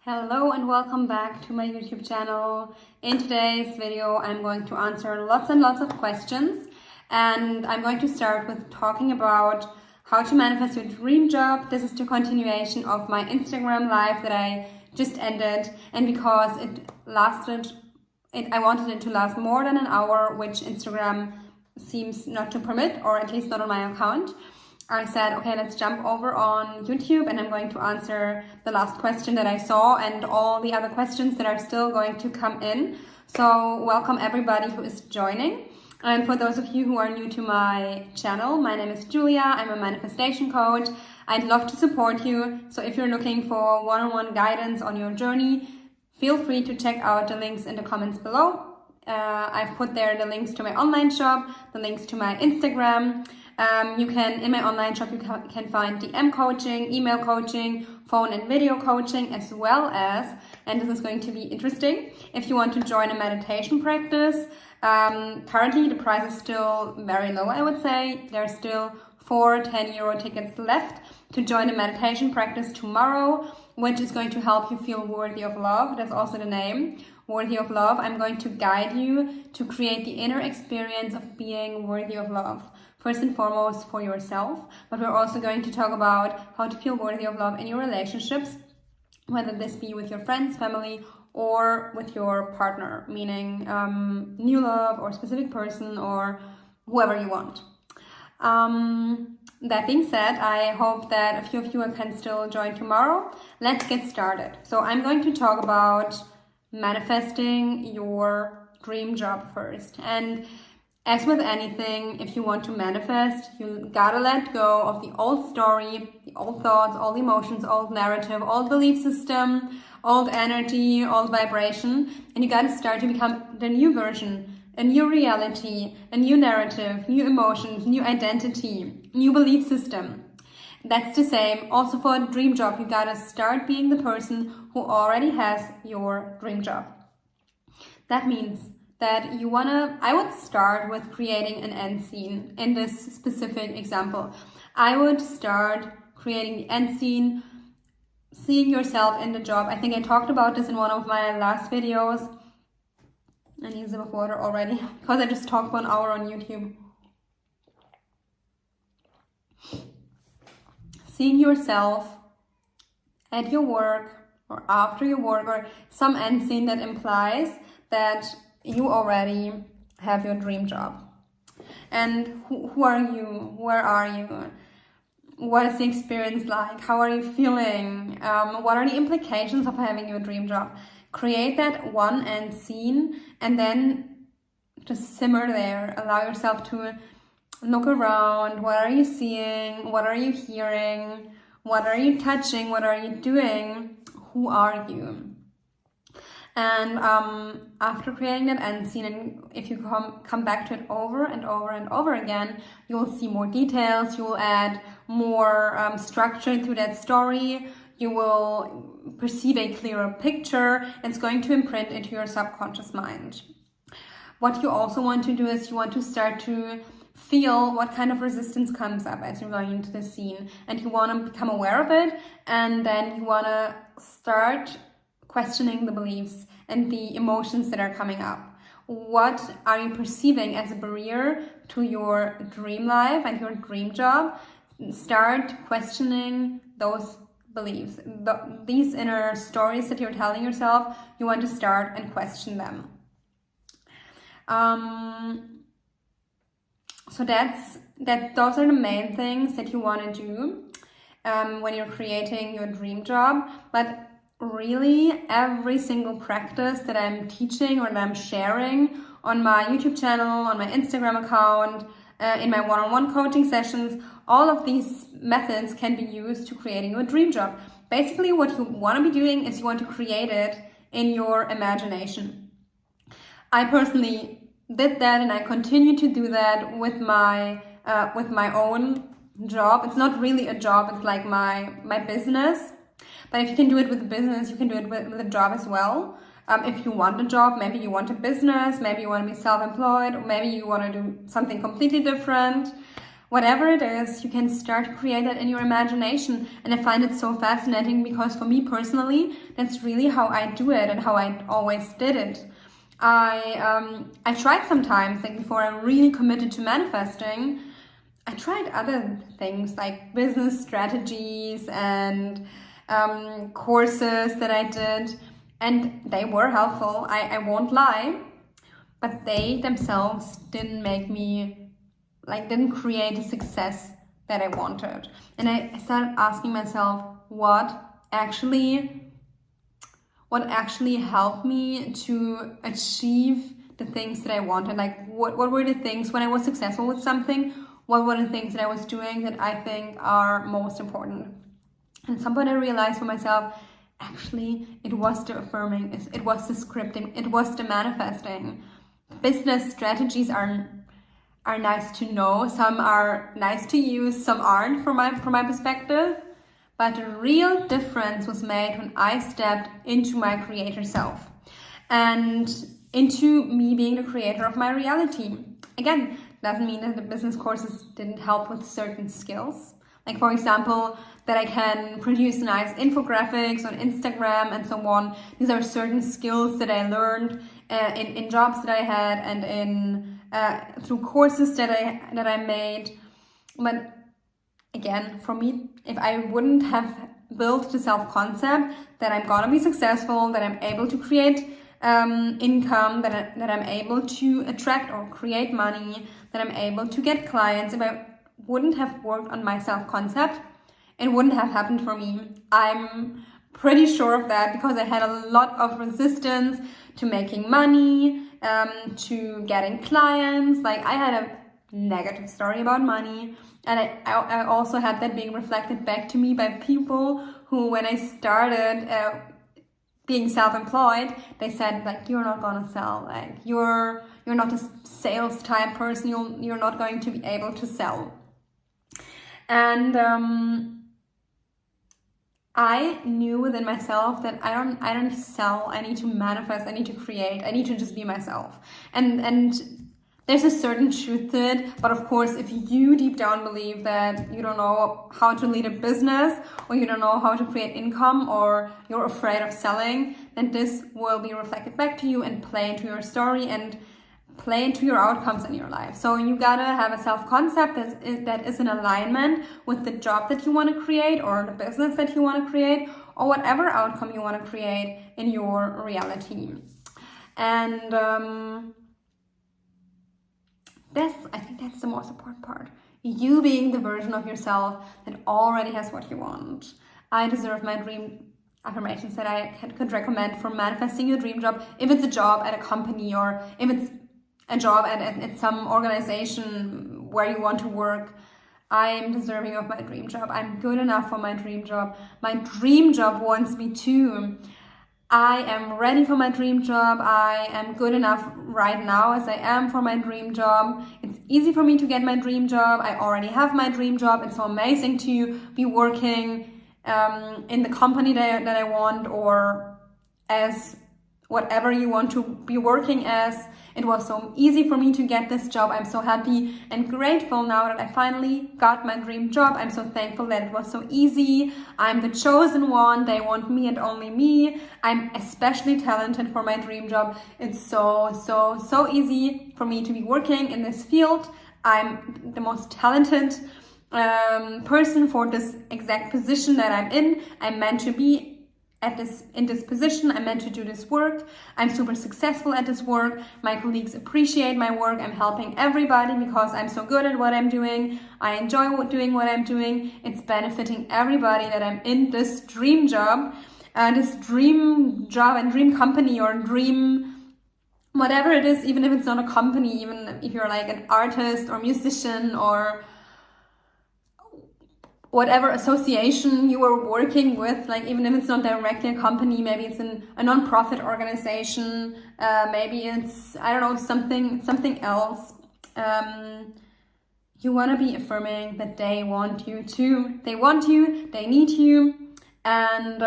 Hello and welcome back to my YouTube channel. In today's video, I'm going to answer lots and lots of questions, and I'm going to start with talking about how to manifest your dream job. This is the continuation of my Instagram live that I just ended, and because I wanted it to last more than an hour, which Instagram seems not to permit, or at least not on my account. I said, okay, let's jump over on YouTube and I'm going to answer the last question that I saw and all the other questions that are still going to come in. So welcome everybody who is joining. And for those of you who are new to my channel, my name is Julia. I'm a manifestation coach. I'd love to support you. So if you're looking for one-on-one guidance on your journey, feel free to check out the links in the comments below. I've put there the links to my online shop, the links to my Instagram. In my online shop, you can find DM coaching, email coaching, phone and video coaching, as well as, and this is going to be interesting, if you want to join a meditation practice. Currently the price is still very low, I would say. There's still 4 €10 tickets left to join a meditation practice tomorrow, which is going to help you feel worthy of love. That's also the name, worthy of love. I'm going to guide you to create the inner experience of being worthy of love. First and foremost for yourself, but we're also going to talk about how to feel worthy of love in your relationships, whether this be with your friends, family, or with your partner, meaning new love or specific person or whoever you want. That being said, I hope that a few of you can still join tomorrow. Let's get started. So I'm going to talk about manifesting your dream job first. And as with anything, if you want to manifest, you gotta let go of the old story, the old thoughts, old emotions, old narrative, old belief system, old energy, old vibration, and you gotta start to become the new version, a new reality, a new narrative, new emotions, new identity, new belief system. That's the same also for a dream job. You gotta start being the person who already has your dream job. That means that I would start with creating an end scene in this specific example. I would start creating the end scene, seeing yourself in the job. I think I talked about this in one of my last videos. I need a sip of water already because I just talked for an hour on YouTube. Seeing yourself at your work or after your work, or some end scene that implies that you already have your dream job. And who are you? Where are you? What is the experience like? How are you feeling? What are the implications of having your dream job? Create that one end scene and then just simmer there. Allow yourself to look around. What are you seeing? What are you hearing? What are you touching? What are you doing? Who are you? And after creating that end scene, and if you come back to it over and over and over again, you will see more details, you will add more structure to that story, you will perceive a clearer picture. It's going to imprint into your subconscious mind. What you also want to do is you want to start to feel what kind of resistance comes up as you're going into the scene, and you want to become aware of it, and then you want to start questioning the beliefs and the emotions that are coming up. What are you perceiving as a barrier to your dream life and your dream job? Start questioning those beliefs. These inner stories that you're telling yourself, you want to start and question them. So those are the main things that you want to do when you're creating your dream job. But really, every single practice that I'm teaching or that I'm sharing on my YouTube channel, on my Instagram account, in my one-on-one coaching sessions, all of these methods can be used to creating your dream job. Basically, what you want to be doing is you want to create it in your imagination. I personally did that, and I continue to do that with my own job. It's not really a job, it's like my business. But if you can do it with a business, you can do it with a job as well. If you want a job, maybe you want a business, maybe you want to be self-employed, or maybe you want to do something completely different. whatever it is, you can start to create that in your imagination. And I find it so fascinating because for me personally, that's really how I do it and how I always did it. I tried sometimes, like before I really committed to manifesting, I tried other things like business strategies and courses that I did, and they were helpful, I won't lie, but they themselves didn't make me, didn't create the success that I wanted. And I started asking myself, what actually helped me to achieve the things that I wanted? Like, what were the things when I was successful with something? What were the things that I was doing that I think are most important? And at some point I realized for myself, actually, it was the affirming, it was the scripting, it was the manifesting. Business strategies are nice to know. Some are nice to use, some aren't from my perspective. But the real difference was made when I stepped into my creator self and into me being the creator of my reality. Again, doesn't mean that the business courses didn't help with certain skills. Like, for example, that I can produce nice infographics on Instagram and so on. These are certain skills that I learned in jobs that I had and in through courses that I made. But again, for me, if I wouldn't have built the self-concept that I'm gonna be successful, that I'm able to create income, that I'm able to attract or create money, that I'm able to get clients, if I wouldn't have worked on my self-concept, it wouldn't have happened for me. I'm pretty sure of that because I had a lot of resistance to making money, to getting clients. Like, I had a negative story about money, and I also had that being reflected back to me by people who, when I started being self-employed, they said, like, you're not gonna sell, like you're not a sales type person, you're not going to be able to sell. And I knew within myself that I don't sell, I need to manifest, I need to create, I need to just be myself. And there's a certain truth to it, but of course, if you deep down believe that you don't know how to lead a business, or you don't know how to create income, or you're afraid of selling, then this will be reflected back to you and play into your story and play into your outcomes in your life. So you gotta have a self-concept that is in alignment with the job that you want to create, or the business that you want to create, or whatever outcome you want to create in your reality. And I think that's the most important part. You being the version of yourself that already has what you want. I deserve my dream affirmations that I could recommend for manifesting your dream job. If it's a job at a company, or if it's a job at some organization where you want to work, I am deserving of my dream job. I'm good enough for my dream job. My dream job wants me too. I am ready for my dream job. I am good enough right now as I am for my dream job. It's easy for me to get my dream job. I already have my dream job. It's so amazing to be working in the company that I want, or as whatever you want to be working as. It was so easy for me to get this job. I'm so happy and grateful now that I finally got my dream job. I'm so thankful that it was so easy. I'm the chosen one. They want me and only me. I'm especially talented for my dream job. It's so easy for me to be working in this field. I'm the most talented person for this exact position that I'm in. I'm meant to be in this position. I'm meant to do this work. I'm super successful at this work. My colleagues appreciate my work. I'm helping everybody because I'm so good at what I'm doing. I enjoy doing what I'm doing. It's benefiting everybody that I'm in this dream job and dream company, or dream whatever it is, even if it's not a company, even if you're like an artist or musician or whatever association you are working with, like even if it's not directly a company, maybe it's a non-profit organization, maybe it's, I don't know, something else. You want to be affirming that they want you too. They want you, they need you, and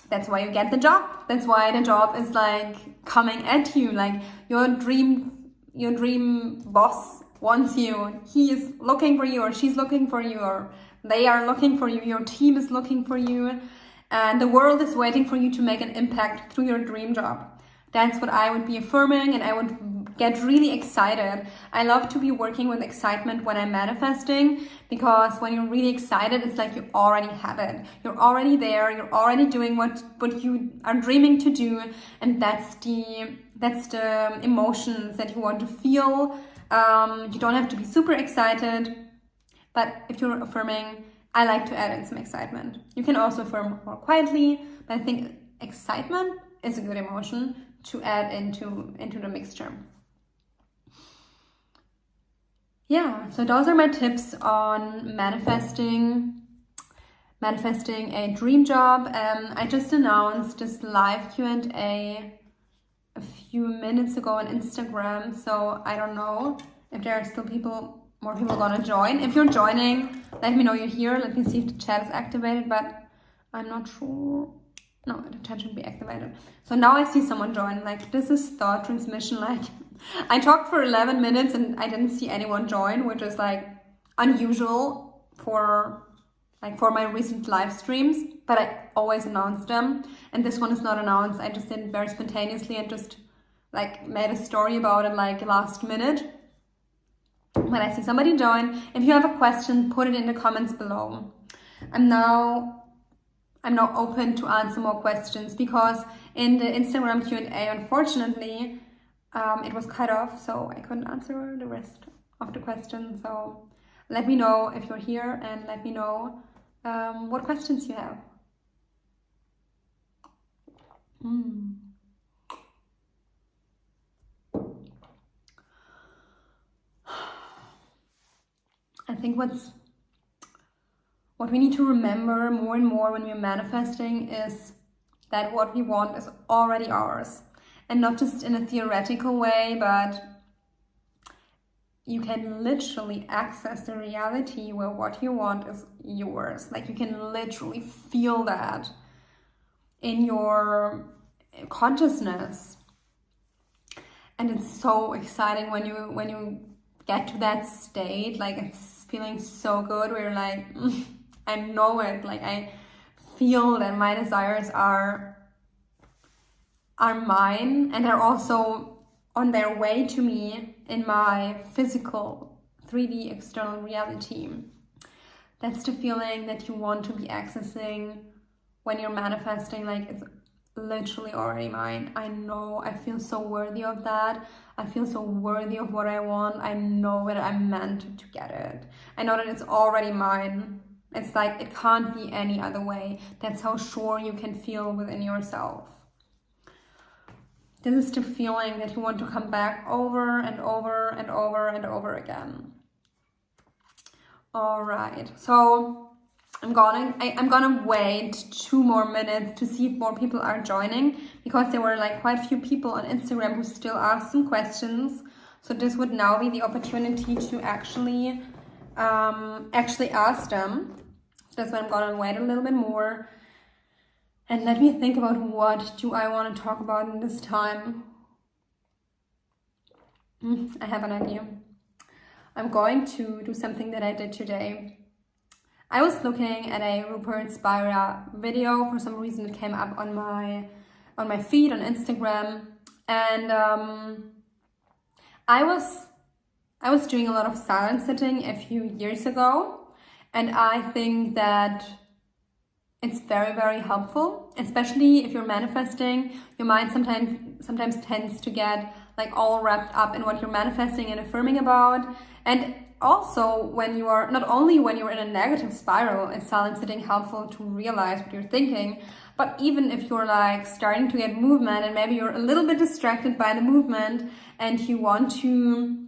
that's why you get the job. That's why the job is like coming at you, like your dream boss wants you, he is looking for you, or she's looking for you, or they are looking for you, your team is looking for you, and the world is waiting for you to make an impact through your dream job. That's what I would be affirming, and I would get really excited. I love to be working with excitement when I'm manifesting, because when you're really excited, it's like you already have it. You're already there, you're already doing what you are dreaming to do, and that's the emotions that you want to feel. You don't have to be super excited, but if you're affirming, I like to add in some excitement. You can also affirm more quietly, but I think excitement is a good emotion to add into the mixture. Yeah, so those are my tips on manifesting a dream job. I just announced this live Q&A a few minutes ago on Instagram, so I don't know if there are still more people gonna join. If you're joining, let me know you're here. Let me see if the chat is activated, but I'm not sure. No, the chat should be activated. So now I see someone join. Like, this is thought transmission. Like, I talked for 11 minutes and I didn't see anyone join, which is like unusual for my recent live streams, but I always announce them, and this one is not announced. I just did it very spontaneously and just like made a story about it like last minute. But I see somebody join. If you have a question, put it in the comments below. I'm now open to answer more questions, because in the Instagram Q&A, unfortunately, it was cut off, so I couldn't answer the rest of the questions. So let me know if you're here, and let me know what questions you have. I think what we need to remember more and more when we're manifesting is that what we want is already ours. And not just in a theoretical way, but you can literally access the reality where what you want is yours. Like, you can literally feel that in your consciousness. And it's so exciting when you get to that state. Like, it's feeling so good where you're like, I know it. Like, I feel that my desires are mine, and they're also on their way to me in my physical 3D external reality. That's the feeling that you want to be accessing when you're manifesting. Like, it's literally already mine. I know, I feel so worthy of that. I feel so worthy of what I want. I know that I'm meant to get it. I know that it's already mine. It's like, it can't be any other way. That's how sure you can feel within yourself. This is the feeling that you want to come back over and over and over and over again. All right, so I'm gonna wait 2 more minutes to see if more people are joining, because there were like quite a few people on Instagram who still asked some questions. So this would now be the opportunity to actually ask them. That's why I'm gonna wait a little bit more. And let me think about what do I want to talk about in this time. I have an idea. I'm going to do something that I did today. I was looking at a Rupert Spira video. For some reason it came up on my feed on Instagram, and I was doing a lot of silence sitting a few years ago, and I think that it's very, very helpful, especially if you're manifesting. Your mind sometimes tends to get like all wrapped up in what you're manifesting and affirming about. And also when you are, not only when you're in a negative spiral, is silence sitting helpful to realize what you're thinking, but even if you're like starting to get movement and maybe you're a little bit distracted by the movement and you want to,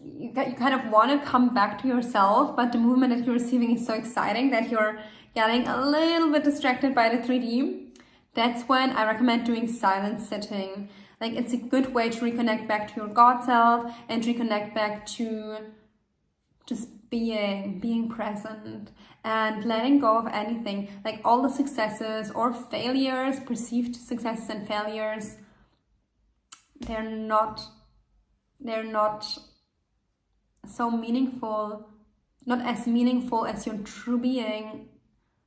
you kind of want to come back to yourself, but the movement that you're receiving is so exciting that you're getting a little bit distracted by the 3D. That's when I recommend doing silence sitting. Like, it's a good way to reconnect back to your God self and reconnect back to just being present and letting go of anything. Like, all the successes or failures, perceived successes and failures, they're not they're not so meaningful, not as meaningful as your true being,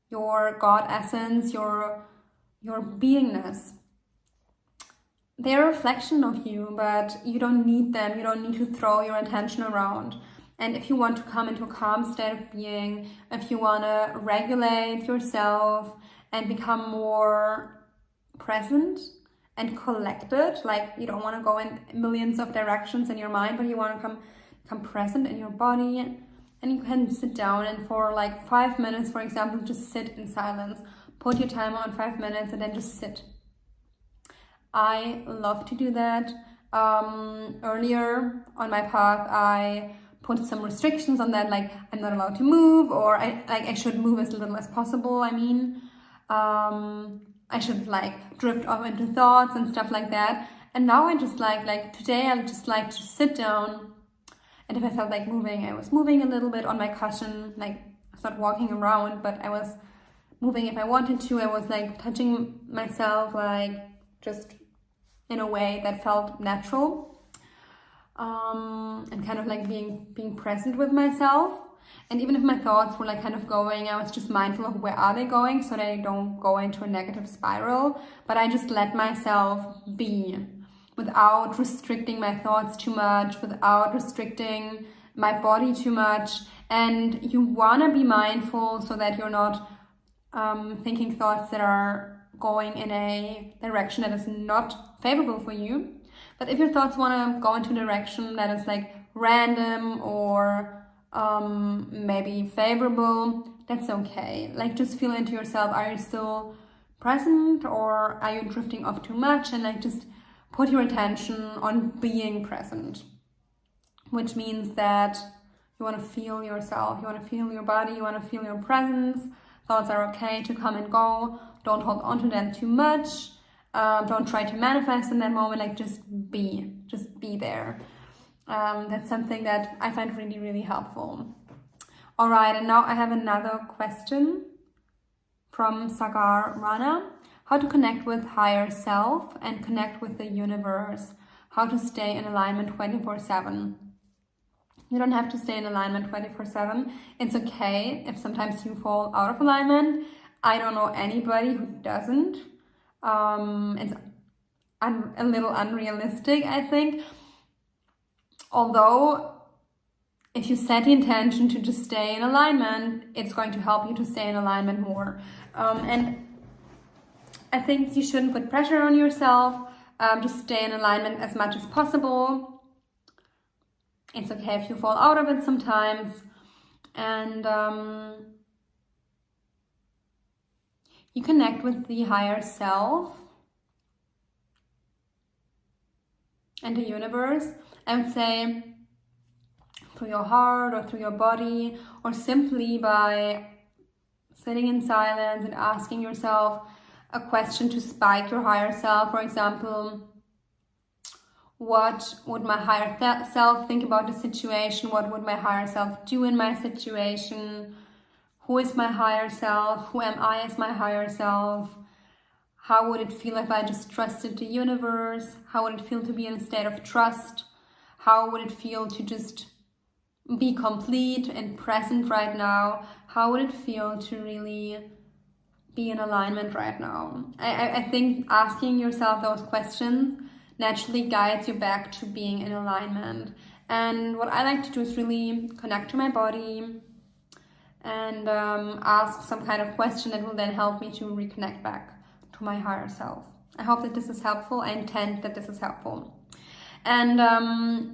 your God essence, your beingness. They're a reflection of you, but you don't need them. You don't need to throw your attention around. And if you want to come into a calm state of being, if you want to regulate yourself and become more present and collected, like you don't want to go in millions of directions in your mind, but you want to come present in your body, and you can sit down and for like 5 minutes, for example, just sit in silence. Put your timer on 5 minutes and then just sit. I love to do that. Earlier on my path, I put some restrictions on that, like I'm not allowed to move, or I should move as little as possible. I should like drift off into thoughts and stuff like that. And now I just like today I just like to sit down, and if I felt like moving, I was moving a little bit on my cushion, like I was not walking around, but I was moving if I wanted to. I was like touching myself, like just in a way that felt natural, and kind of like being present with myself. And even if my thoughts were like kind of going, I was just mindful of where are they going so they don't go into a negative spiral. But I just let myself be without restricting my thoughts too much, without restricting my body too much. And you want to be mindful so that you're not thinking thoughts that are going in a direction that is not favorable for you. But if your thoughts want to go into a direction that is like random or maybe favorable, that's okay. Like just feel into yourself. Are you still present, or are you drifting off too much? And like just put your attention on being present, which means that you want to feel yourself, you want to feel your body, you want to feel your presence. Thoughts are okay to come and go. Don't hold on to them too much. Don't try to manifest in that moment. Like just be there. That's something that I find really, really helpful. All right, and now I have another question from Sagar Rana. How to connect with higher self and connect with the universe. How to stay in alignment 24/7. You don't have to stay in alignment 24/7. It's okay if sometimes you fall out of alignment. I don't know anybody who doesn't. It's a little unrealistic, I think. Although, if you set the intention to just stay in alignment, it's going to help you to stay in alignment more. And I think you shouldn't put pressure on yourself. Just stay in alignment as much as possible. It's okay if you fall out of it sometimes. And you connect with the higher self and the universe. I would say through your heart or through your body, or simply by sitting in silence and asking yourself a question to spike your higher self. For example, what would my higher self think about the situation? What would my higher self do in my situation? Who is my higher self? Who am I as my higher self? How would it feel if I just trusted the universe? How would it feel to be in a state of trust? How would it feel to just be complete and present right now? How would it feel to really be in alignment right now? I think asking yourself those questions naturally guides you back to being in alignment. And what I like to do is really connect to my body and ask some kind of question that will then help me to reconnect back to my higher self. I hope that this is helpful. I intend that this is helpful. And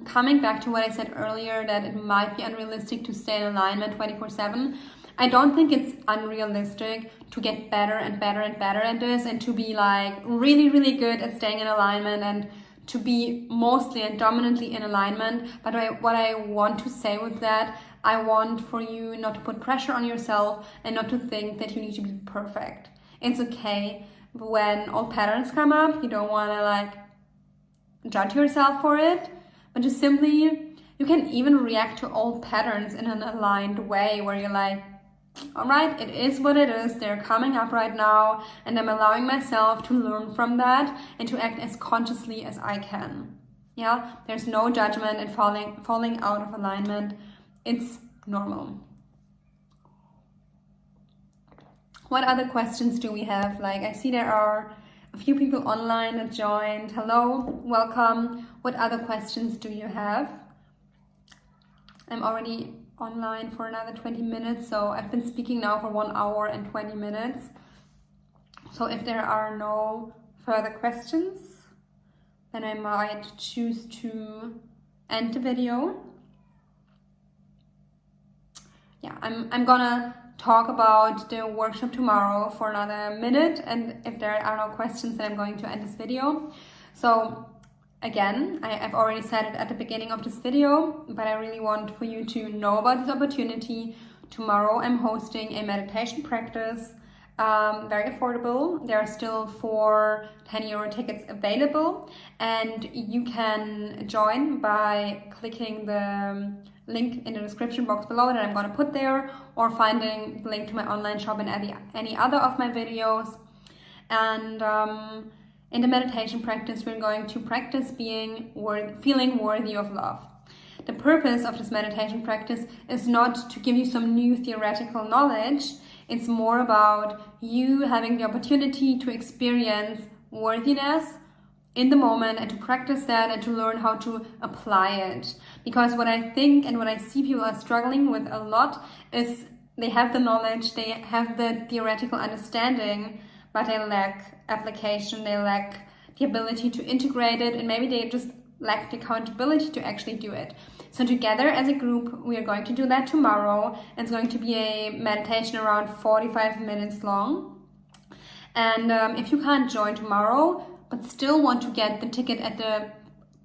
coming back to what I said earlier, that it might be unrealistic to stay in alignment 24/7. I don't think it's unrealistic to get better and better and better at this, and to be like really, really good at staying in alignment, and to be mostly and dominantly in alignment. But what I want to say with that, I want for you not to put pressure on yourself and not to think that you need to be perfect. It's okay when old patterns come up. You don't want to like judge yourself for it, but just simply, you can even react to old patterns in an aligned way where you're like, all right, it is what it is. They're coming up right now, and I'm allowing myself to learn from that and to act as consciously as I can. Yeah, there's no judgment and falling out of alignment. It's normal. What other questions do we have? Like, I see there are a few people online that joined. Hello, welcome. What other questions do you have? I'm already online for another 20 minutes, so I've been speaking now for 1 hour and 20 minutes. So if there are no further questions, then I might choose to end the video. Yeah, I'm gonna talk about the workshop tomorrow for another minute, and if there are no questions, then I'm going to end this video. So again, I've already said it at the beginning of this video, but I really want for you to know about this opportunity. Tomorrow I'm hosting a meditation practice, very affordable. There are still 4 €10 tickets available, and you can join by clicking the link in the description box below that I'm going to put there, or finding the link to my online shop in any other of my videos. And in the meditation practice, we're going to practice feeling worthy of love. The purpose of this meditation practice is not to give you some new theoretical knowledge. It's more about you having the opportunity to experience worthiness in the moment, and to practice that and to learn how to apply it. Because what I think and what I see people are struggling with a lot is they have the knowledge, they have the theoretical understanding, but they lack application, they lack the ability to integrate it, and maybe they just lack the accountability to actually do it. So together as a group, we are going to do that tomorrow. It's going to be a meditation around 45 minutes long. And if you can't join tomorrow, but still want to get the ticket at the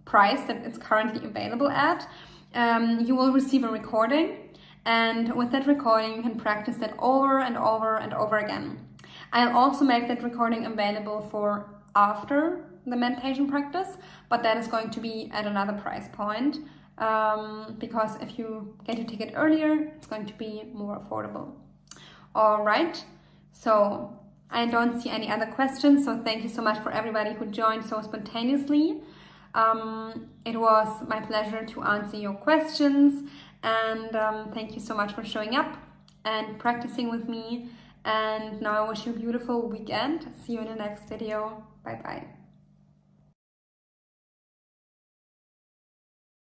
price that it's currently available at, you will receive a recording. And with that recording, you can practice that over and over and over again. I'll also make that recording available for after the meditation practice, but that is going to be at another price point, because if you get your ticket earlier, it's going to be more affordable. All right, so I don't see any other questions, so thank you so much for everybody who joined so spontaneously. It was my pleasure to answer your questions, and thank you so much for showing up and practicing with me. And now I wish you a beautiful weekend. See you in the next video. Bye bye.